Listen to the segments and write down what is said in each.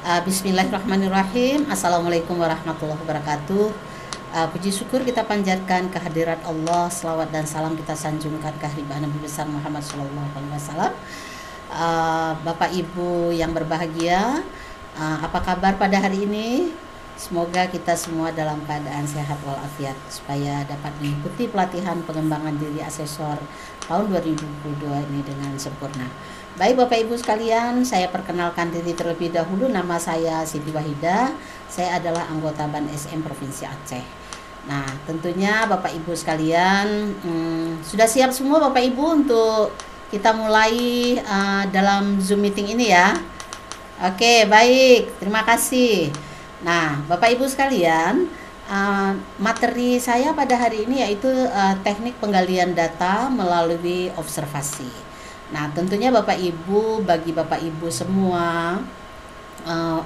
Bismillahirrahmanirrahim. Assalamualaikum warahmatullahi wabarakatuh. Puji syukur kita panjatkan kehadirat Allah, selawat dan salam kita sanjungkan kehadirat Nabi besar Muhammad SAW. Bapak Ibu yang berbahagia, apa kabar pada hari ini? Semoga kita semua dalam keadaan sehat walafiat supaya dapat mengikuti pelatihan pengembangan diri asesor tahun 2022 ini dengan sempurna. Baik Bapak Ibu sekalian, saya perkenalkan diri terlebih dahulu. Nama saya Siti Wahida. Saya adalah anggota BAN SM Provinsi Aceh. Nah, tentunya Bapak Ibu sekalian, sudah siap semua Bapak Ibu untuk kita mulai dalam Zoom meeting ini ya. Oke, baik. Terima kasih. Nah, Bapak Ibu sekalian, materi saya pada hari ini yaitu teknik penggalian data melalui observasi. Nah, tentunya Bapak Ibu, bagi Bapak Ibu semua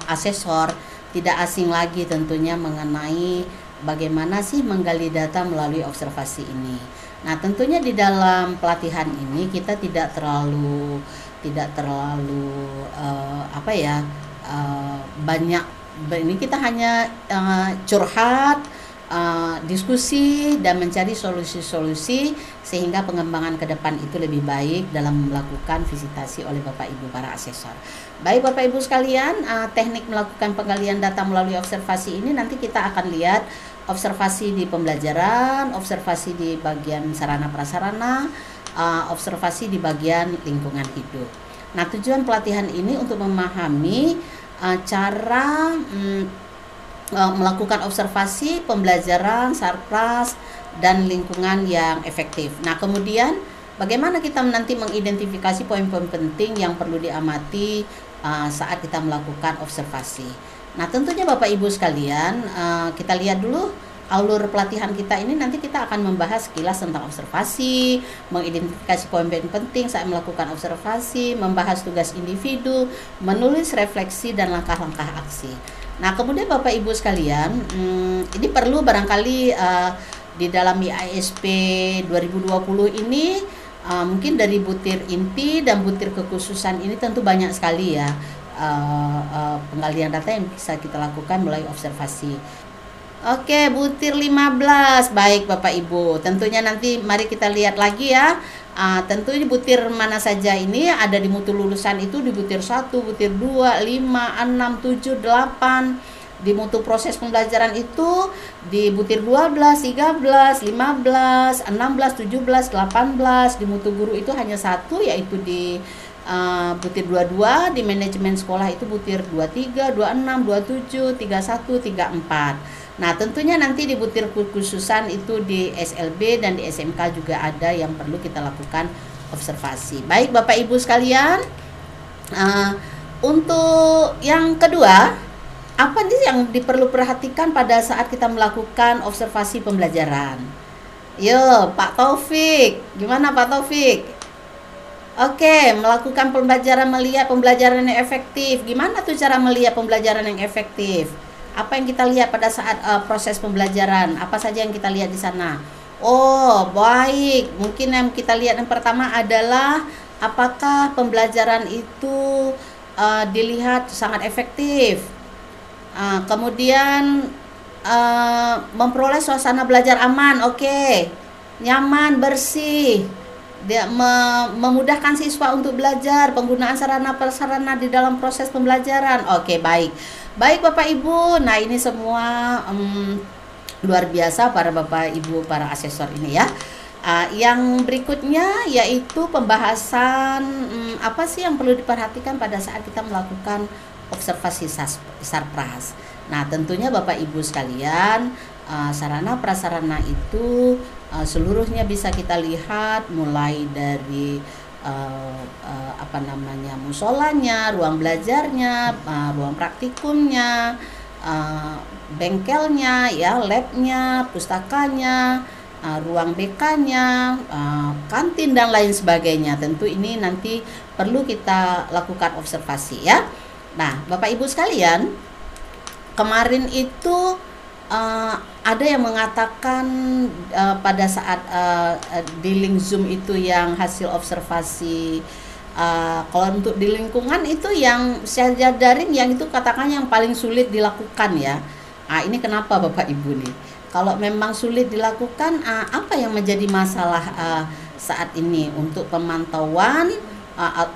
asesor tidak asing lagi tentunya mengenai bagaimana sih menggali data melalui observasi ini. Nah, tentunya di dalam pelatihan ini kita tidak terlalu banyak. Ini kita hanya curhat, diskusi dan mencari solusi-solusi sehingga pengembangan ke depan itu lebih baik dalam melakukan visitasi oleh Bapak Ibu para asesor. Baik Bapak Ibu sekalian, teknik melakukan penggalian data melalui observasi ini nanti kita akan lihat observasi di pembelajaran, observasi di bagian sarana prasarana, observasi di bagian lingkungan hidup. Nah, tujuan pelatihan ini untuk memahami cara melakukan observasi, pembelajaran, sarpras, dan lingkungan yang efektif. Nah, kemudian bagaimana kita nanti mengidentifikasi poin-poin penting yang perlu diamati saat kita melakukan observasi. Nah, tentunya Bapak Ibu sekalian, kita lihat dulu alur pelatihan kita ini. Nanti kita akan membahas sekilas tentang observasi, mengidentifikasi poin-poin penting saat melakukan observasi, membahas tugas individu, menulis refleksi dan langkah-langkah aksi. Nah, kemudian Bapak Ibu sekalian, ini perlu barangkali di dalam IASP 2020 ini mungkin dari butir inti dan butir kekhususan ini tentu banyak sekali ya penggalian data yang bisa kita lakukan melalui observasi. Oke, butir 15. Baik Bapak Ibu, tentunya nanti mari kita lihat lagi ya. Tentunya butir mana saja ini ada di mutu lulusan itu di butir 1, butir 2, 5, 6, 7, 8. Di mutu proses pembelajaran itu di butir 12, 13, 15, 16, 17, 18. Di mutu guru itu hanya satu yaitu di butir 22. Di manajemen sekolah itu butir 23, 26, 27, 31, 34. Nah, tentunya nanti di butir kekhususan itu di SLB dan di SMK juga ada yang perlu kita lakukan observasi. Baik Bapak Ibu sekalian, untuk yang kedua, apa nih yang diperlu perhatikan pada saat kita melakukan observasi pembelajaran? Yo, Pak Taufik, gimana Pak Taufik? Oke, melakukan pembelajaran, melihat pembelajaran yang efektif. Gimana tuh cara melihat pembelajaran yang efektif? Apa yang kita lihat pada saat proses pembelajaran? Apa saja yang kita lihat di sana? Oh, baik. Mungkin yang kita lihat yang pertama adalah apakah pembelajaran itu dilihat sangat efektif. Kemudian memperoleh suasana belajar aman, oke. Nyaman, bersih. Dia memudahkan siswa untuk belajar, penggunaan sarana-prasarana di dalam proses pembelajaran. Oke, baik. Baik Bapak Ibu, nah ini semua luar biasa para Bapak Ibu para asesor ini ya. Yang berikutnya yaitu pembahasan apa sih yang perlu diperhatikan pada saat kita melakukan observasi sarpras. Nah, tentunya Bapak Ibu sekalian, sarana prasarana itu seluruhnya bisa kita lihat mulai dari musolanya, ruang belajarnya, ruang praktikumnya, bengkelnya, ya, labnya, pustakanya, ruang BK-nya, kantin dan lain sebagainya. Tentu ini nanti perlu kita lakukan observasi ya. Nah, Bapak Ibu sekalian, kemarin itu ada yang mengatakan pada saat di link Zoom itu yang hasil observasi Kalau untuk di lingkungan itu yang secara daring yang itu katakan yang paling sulit dilakukan ya. Ini kenapa Bapak Ibu nih? Kalau memang sulit dilakukan, apa yang menjadi masalah saat ini untuk pemantauan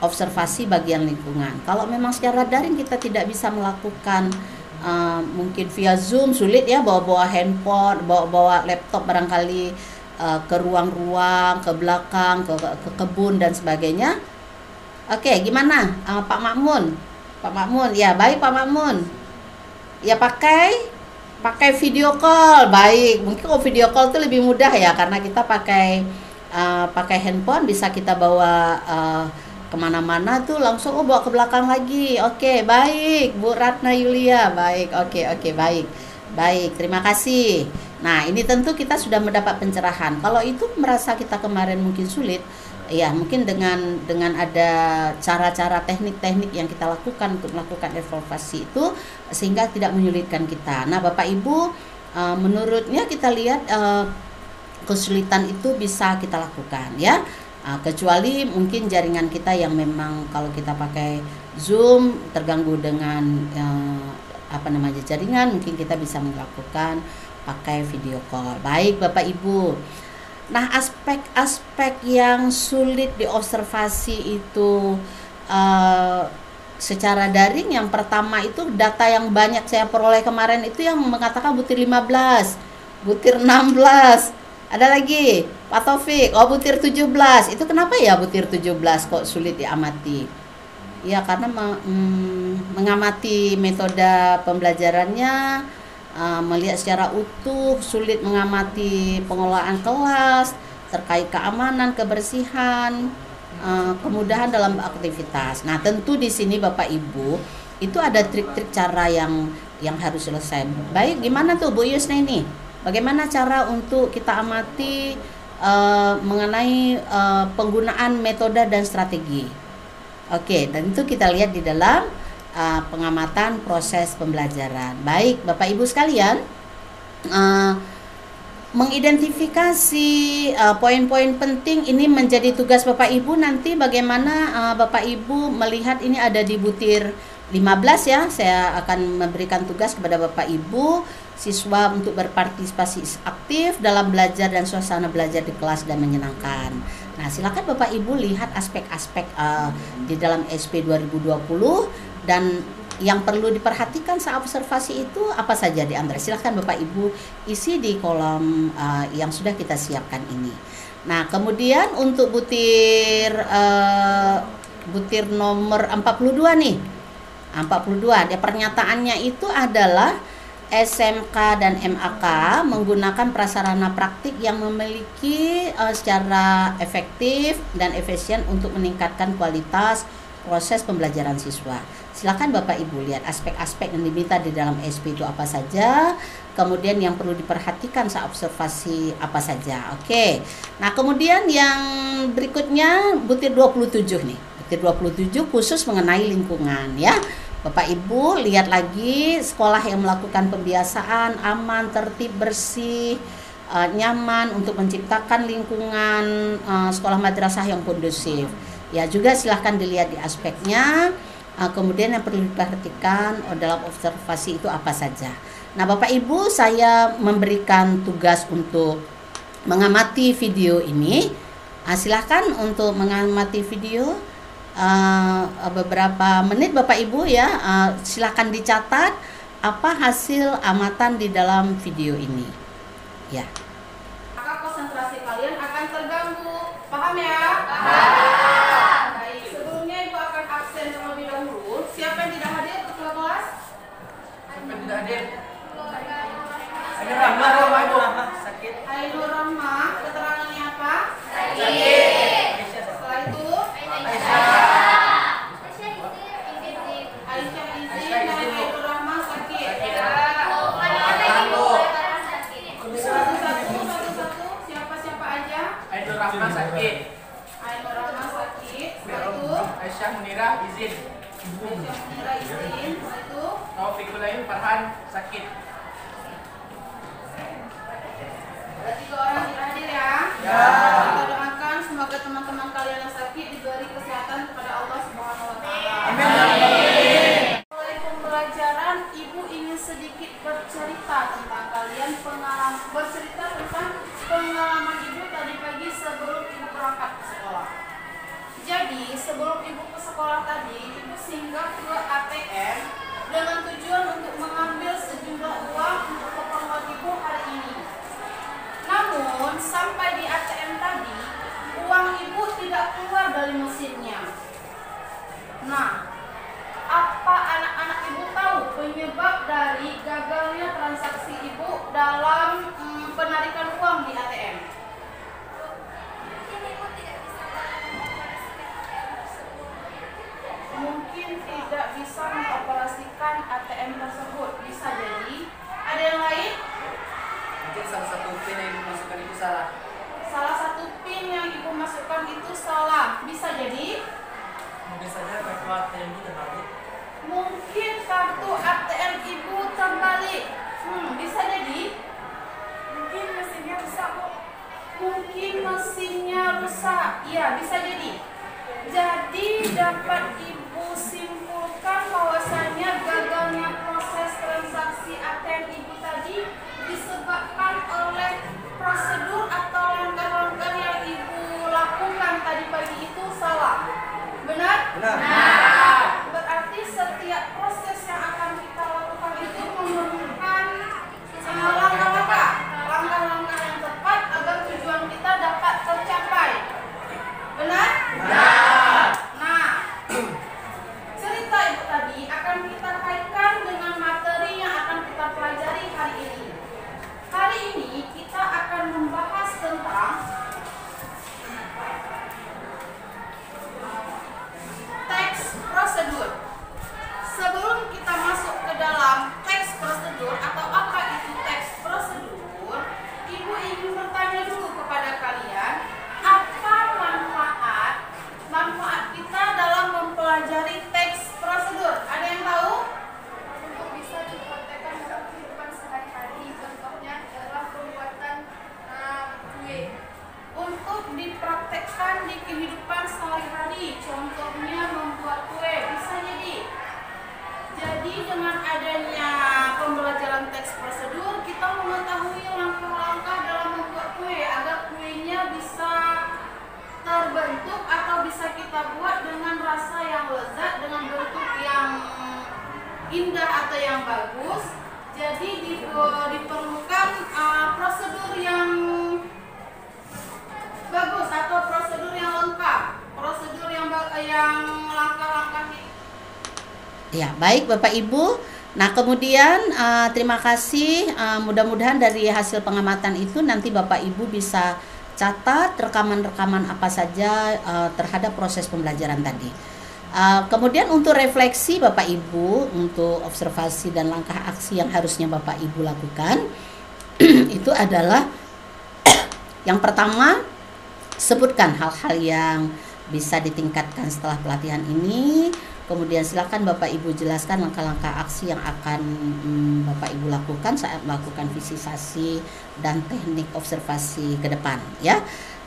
observasi bagian lingkungan? Kalau memang secara daring kita tidak bisa melakukan, mungkin via Zoom sulit ya, bawa handphone, bawa laptop barangkali ke ruang-ruang, ke belakang, ke kebun dan sebagainya. Oke, gimana Pak Makmun? Pak Makmun, ya baik Pak Makmun. Ya pakai video call, baik. Mungkin kalau video call itu lebih mudah ya, karena kita pakai handphone bisa kita bawa kemana-mana tuh langsung bawa ke belakang lagi. Oke, baik Bu Ratna Yulia, baik. Oke, baik. Terima kasih. Nah, ini tentu kita sudah mendapat pencerahan. Kalau itu merasa kita kemarin mungkin sulit, ya mungkin dengan ada cara-cara teknik-teknik yang kita lakukan untuk melakukan evaluasi itu sehingga tidak menyulitkan kita. Nah Bapak Ibu, menurutnya kita lihat kesulitan itu bisa kita lakukan ya, kecuali mungkin jaringan kita yang memang kalau kita pakai Zoom terganggu dengan jaringan, mungkin kita bisa melakukan pakai video call. Baik Bapak Ibu. Nah, aspek-aspek yang sulit diobservasi itu secara daring, yang pertama itu data yang banyak saya peroleh kemarin itu yang mengatakan butir 15, butir 16, ada lagi Pak Taufik, butir 17. Itu kenapa ya butir 17 kok sulit diamati? Ya karena mengamati metode pembelajarannya, melihat secara utuh, sulit mengamati pengelolaan kelas terkait keamanan, kebersihan, kemudahan dalam aktivitas. Nah, tentu di sini Bapak Ibu itu ada trik-trik cara yang harus selesai. Baik, gimana tuh Bu Yusna ini? Bagaimana cara untuk kita amati mengenai penggunaan metode dan strategi? Oke, dan itu kita lihat di dalam pengamatan proses pembelajaran. Baik Bapak Ibu sekalian, mengidentifikasi poin-poin penting ini menjadi tugas Bapak Ibu. Nanti bagaimana Bapak Ibu melihat ini ada di butir 15 ya. Saya akan memberikan tugas kepada Bapak Ibu siswa untuk berpartisipasi aktif dalam belajar dan suasana belajar di kelas dan menyenangkan. Nah, silakan Bapak Ibu lihat aspek-aspek di dalam SP 2020 dan yang perlu diperhatikan saat observasi itu apa saja di antara. Silahkan Bapak Ibu isi di kolom yang sudah kita siapkan ini. Nah, kemudian untuk butir nomor 42 nih. 42, dia pernyataannya itu adalah SMK dan MAK menggunakan prasarana praktik yang memiliki secara efektif dan efisien untuk meningkatkan kualitas proses pembelajaran siswa. Silakan Bapak Ibu lihat aspek-aspek yang diminta di dalam SP itu apa saja, kemudian yang perlu diperhatikan saat observasi apa saja. Oke. Nah, kemudian yang berikutnya butir 27 nih. Butir 27 khusus mengenai lingkungan ya. Bapak Ibu lihat lagi sekolah yang melakukan pembiasaan aman, tertib, bersih, nyaman untuk menciptakan lingkungan sekolah madrasah yang kondusif. Ya, juga silahkan dilihat di aspeknya. Kemudian yang perlu diperhatikan dalam observasi itu apa saja. Nah, Bapak Ibu, saya memberikan tugas untuk mengamati video ini. Silahkan untuk mengamati video beberapa menit Bapak Ibu ya. Silahkan dicatat apa hasil amatan di dalam video ini. Ya. Maka konsentrasi kalian akan terganggu. Paham ya? Sakit. Ainur Rahma, keterangannya apa? Sakit. Setelah itu Aisyah izin dan Ainur Rahma sakit. Satu-satu, siapa aja? Ainur Rahma sakit. Ainur Rahma sakit. Setelah itu Aisyah Munirah izin. Setelah itu Taufikulain Farhan sakit. ada 3 orang yang hadir ya. Ya. Kita doakan semoga teman-teman kalian yang sakit diberi kesehatan kepada kalian, Ibu ingin sedikit bercerita tentang pengalaman Ibu tadi pagi sebelum Ibu berangkat ke sekolah. Jadi, sebelum Ibu ke sekolah tadi, Ibu singgah ke ATM dengan tujuan untuk mengambil sejumlah uang untuk keperluan Ibu hari ini. Namun, sampai di ATM tadi, uang Ibu tidak keluar dari mesinnya. Nah, apa anak-anak Ibu tahu penyebab dari gagalnya transaksi Ibu dalam penarikan uang di ATM? Mungkin tidak bisa mengoperasikan ATM tersebut. Bisa jadi. Ada yang lain? Mungkin salah satu pin yang Ibu masukkan itu salah. Salah satu pin yang Ibu masukkan itu salah. Bisa jadi. Mungkin saja kartu ATM itu terbalik. Mungkin kartu ATM Ibu terbalik. Bisa jadi. Mungkin mesinnya rusak, Bu. Mungkin mesinnya rusak. Iya, bisa jadi. Jadi dapat Ibu simpulkan bahwasanya gagalnya proses transaksi ATM Ibu tadi disebabkan oleh prosedur atau langkah-langkah yang Ibu lakukan tadi pagi itu salah. Benar? Benar. Nah, berarti setiap proses yang akan kita lakukan itu memerlukan langkah-langkah yang tepat agar tujuan kita dapat tercapai. Benar? Benar. Nah, cerita Ibu tadi akan kita kaitkan dengan materi yang akan kita pelajari hari ini. Hari ini kita akan membahas tentang teks prosedur. Sebelum kita masuk ke dalam teks prosedur atau apa itu teks prosedur, Ibu ingin bertanya dulu kepada kalian, apa manfaat kita dalam mempelajari teks prosedur? Ada yang tahu? Untuk bisa dipraktekkan dalam kehidupan sehari-hari, contohnya adalah pembuatan kue. Untuk dipraktekkan di kehidupan sehari-hari, contohnya membuat kue, bisa jadi. Jadi dengan adanya pembelajaran teks prosedur, kita mengetahui langkah-langkah dalam membuat kue agar kuenya bisa terbentuk atau bisa kita buat dengan rasa yang lezat, dengan bentuk yang indah atau yang bagus. Jadi diperlukan prosedur yang bagus atau prosedur yang lengkap, prosedur yang langkah-langkah. Ya, baik Bapak Ibu. Nah, kemudian terima kasih. Mudah-mudahan dari hasil pengamatan itu nanti Bapak Ibu bisa catat rekaman-rekaman apa saja terhadap proses pembelajaran tadi. Kemudian untuk refleksi Bapak Ibu, untuk observasi dan langkah aksi yang harusnya Bapak Ibu lakukan itu adalah yang pertama, sebutkan hal-hal yang bisa ditingkatkan setelah pelatihan ini. Kemudian silakan Bapak Ibu jelaskan langkah-langkah aksi yang akan Bapak Ibu lakukan saat melakukan visualisasi dan teknik observasi ke depan, ya.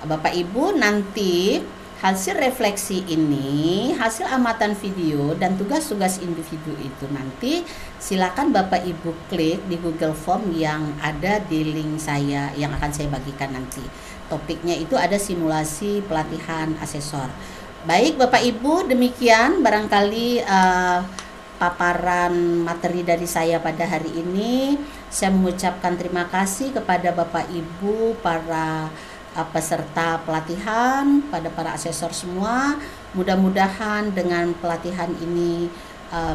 Bapak Ibu, nanti hasil refleksi ini, hasil amatan video dan tugas-tugas individu itu nanti silakan Bapak Ibu klik di Google Form yang ada di link saya yang akan saya bagikan nanti. Topiknya itu ada simulasi pelatihan asesor. Baik Bapak Ibu, demikian barangkali paparan materi dari saya pada hari ini. Saya mengucapkan terima kasih kepada Bapak Ibu, para peserta pelatihan, pada para asesor semua. Mudah-mudahan dengan pelatihan ini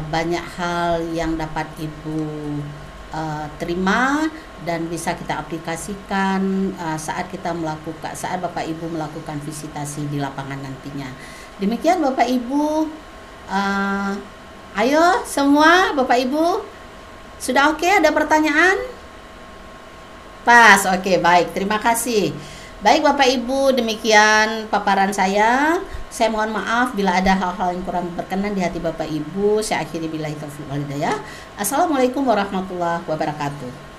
banyak hal yang dapat Ibu terima dan bisa kita aplikasikan saat Bapak Ibu melakukan visitasi di lapangan nantinya. Demikian Bapak Ibu, ayo semua Bapak Ibu, sudah oke? Ada pertanyaan? Pas, oke, baik, terima kasih. Baik Bapak Ibu, demikian paparan saya. Saya mohon maaf bila ada hal-hal yang kurang berkenan di hati Bapak Ibu. Saya akhiri billahi taufiq wal hidayah. Assalamualaikum warahmatullahi wabarakatuh.